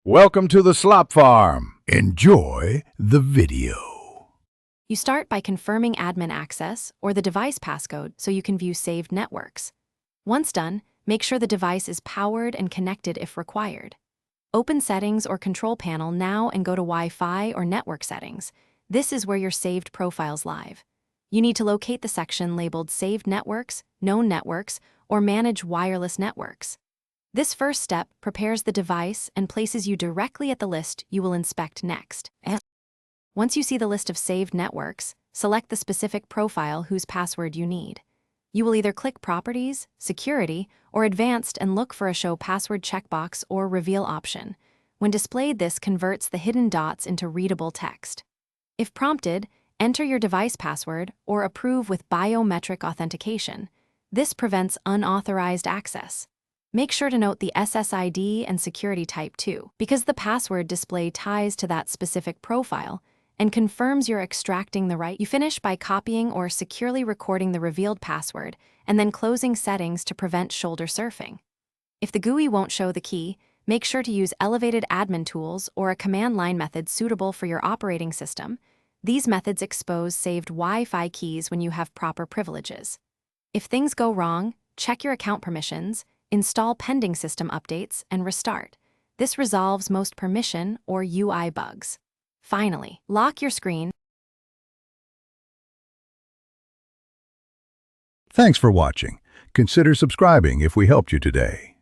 Welcome to the slop farm. Enjoy the video. You start by confirming admin access or the device passcode so you can view saved networks. Once done, make sure the device is powered and connected if required. Open Settings or Control Panel now and go to Wi-Fi or Network Settings. This is where your saved profiles live. You need to locate the section labeled Saved Networks, Known Networks, or Manage Wireless Networks. This first step prepares the device and places you directly at the list you will inspect next. Once you see the list of saved networks, select the specific profile whose password you need. You will either click Properties, Security, or Advanced and look for a Show Password checkbox or Reveal option. When displayed, this converts the hidden dots into readable text. If prompted, enter your device password or approve with biometric authentication. This prevents unauthorized access. Make sure to note the SSID and security type too, because the password display ties to that specific profile and confirms you're extracting the right. You finish by copying or securely recording the revealed password and then closing settings to prevent shoulder surfing. If the GUI won't show the key, make sure to use elevated admin tools or a command line method suitable for your operating system. These methods expose saved Wi-Fi keys when you have proper privileges. If things go wrong, check your account permissions, install pending system updates, and restart. This resolves most permission or UI bugs. Finally, lock your screen. Thanks for watching. Consider subscribing if we helped you today.